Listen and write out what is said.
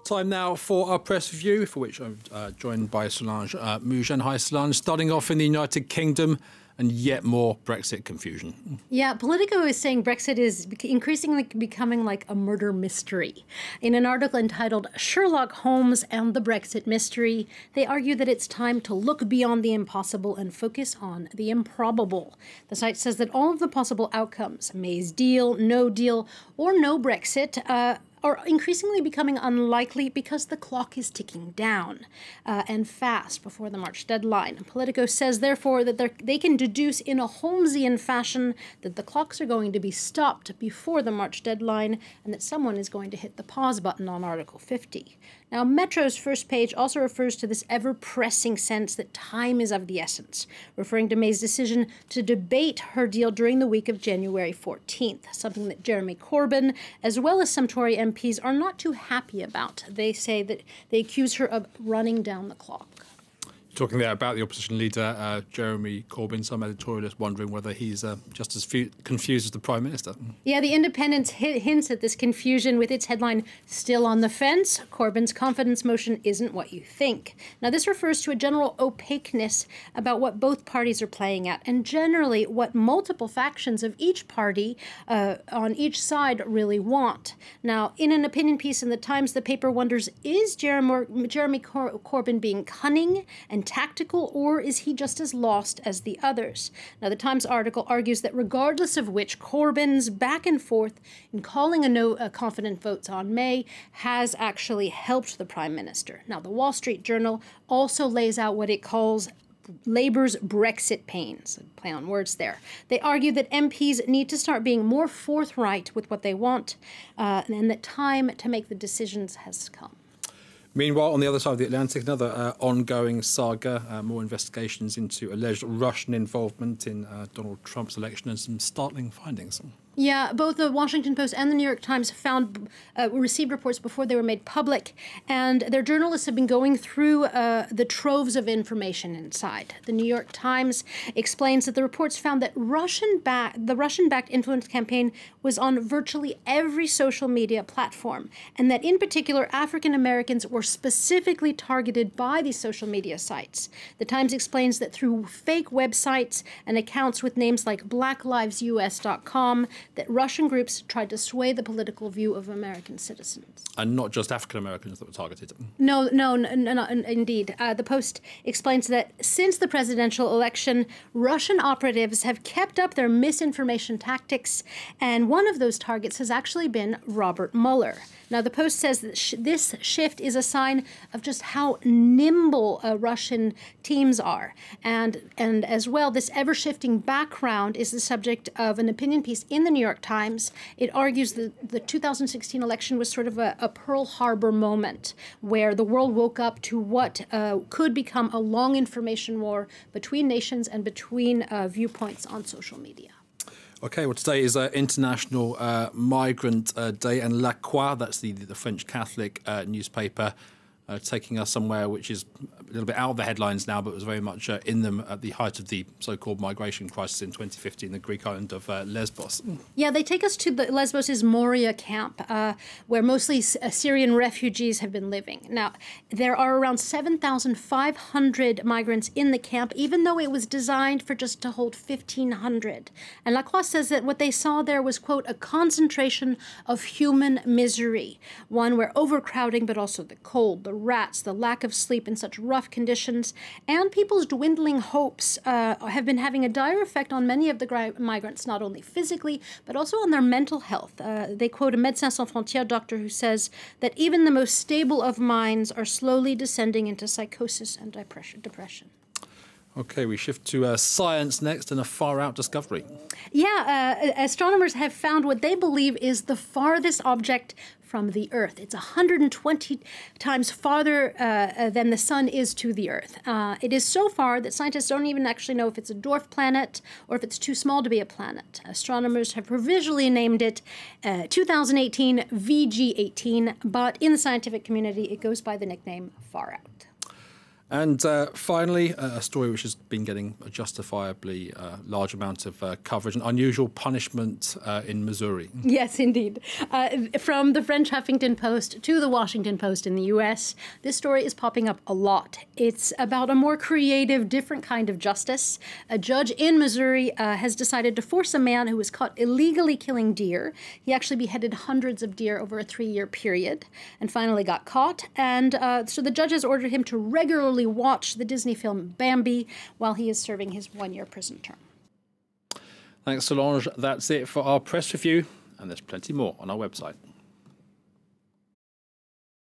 Time now for our press review, for which I'm joined by Solange Mougen. Hi, Solange. Starting off in the United Kingdom and yet more Brexit confusion. Yeah, Politico is saying Brexit is increasingly becoming like a murder mystery. In an article entitled Sherlock Holmes and the Brexit Mystery, they argue that it's time to look beyond the impossible and focus on the improbable. The site says that all of the possible outcomes, May's deal, or no Brexit, are increasingly becoming unlikely because the clock is ticking down and fast before the March deadline. Politico says, therefore, that they can deduce in a Holmesian fashion that the clocks are going to be stopped before the March deadline and that someone is going to hit the pause button on Article 50. Now, Metro's first page also refers to this ever-pressing sense that time is of the essence, referring to May's decision to debate her deal during the week of January 14th, something that Jeremy Corbyn, as well as some Tory MPs, are not too happy about. They say that they accuse her of running down the clock. Talking there about the opposition leader, Jeremy Corbyn, some editorialists wondering whether he's just as confused as the Prime Minister. Yeah, The Independent hints at this confusion with its headline, Still on the Fence, Corbyn's confidence motion isn't what you think. Now, this refers to a general opaqueness about what both parties are playing at, and generally what multiple factions of each party on each side really want. Now, in an opinion piece in The Times, the paper wonders, is Jeremy Corbyn being cunning and tactical, or is he just as lost as the others? Now, the Times article argues that regardless of which, Corbyn's back and forth in calling a confident votes on May has actually helped the Prime Minister. Now, the Wall Street Journal also lays out what it calls Labour's Brexit pains. Play on words there. They argue that MPs need to start being more forthright with what they want, and that time to make the decisions has come. Meanwhile, on the other side of the Atlantic, another ongoing saga, more investigations into alleged Russian involvement in Donald Trump's election and some startling findings. Yeah, both the Washington Post and the New York Times received reports before they were made public, and their journalists have been going through the troves of information inside. The New York Times explains that the reports found that the Russian-backed influence campaign was on virtually every social media platform, and that in particular African Americans were specifically targeted by these social media sites. The Times explains that through fake websites and accounts with names like blacklivеsus.com, that Russian groups tried to sway the political view of American citizens. And not just African Americans that were targeted. No, indeed. The Post explains that since the presidential election, Russian operatives have kept up their misinformation tactics, and one of those targets has actually been Robert Mueller. Now, the Post says that this shift is a sign of just how nimble Russian teams are. And as well, this ever-shifting background is the subject of an opinion piece in the New York Times. It argues that the 2016 election was sort of a Pearl Harbor moment where the world woke up to what could become a long information war between nations and between viewpoints on social media. Okay, well, today is International Migrant Day, and La Croix, that's the French Catholic newspaper, taking us somewhere which is a little bit out of the headlines now, but was very much in them at the height of the so-called migration crisis in 2015, the Greek island of Lesbos. Yeah, they take us to the Lesbos' Moria camp, where mostly Syrian refugees have been living. Now, there are around 7,500 migrants in the camp, even though it was designed for just to hold 1,500. And La Croix says that what they saw there was, quote, a concentration of human misery, one where overcrowding, but also the cold, the rats, the lack of sleep in such rough conditions, and people's dwindling hopes have been having a dire effect on many of the migrants, not only physically, but also on their mental health. They quote a Médecins Sans Frontières doctor who says that even the most stable of minds are slowly descending into psychosis and depression. Okay, we shift to science next and a far-out discovery. Yeah, astronomers have found what they believe is the farthest object from the Earth. It's 120 times farther than the Sun is to the Earth. It is so far that scientists don't even actually know if it's a dwarf planet or if it's too small to be a planet. Astronomers have provisionally named it 2018 VG18, but in the scientific community it goes by the nickname Far Out. And finally, a story which has been getting a justifiably large amount of coverage, an unusual punishment in Missouri. Yes, indeed. From the French Huffington Post to the Washington Post in the U.S., this story is popping up a lot. It's about a more creative, different kind of justice. A judge in Missouri has decided to force a man who was caught illegally killing deer. He actually beheaded hundreds of deer over a 3-year period and finally got caught. And so the judge has ordered him to regularly watch the Disney film Bambi while he is serving his 1-year prison term. Thanks, Solange. That's it for our press review, and there's plenty more on our website.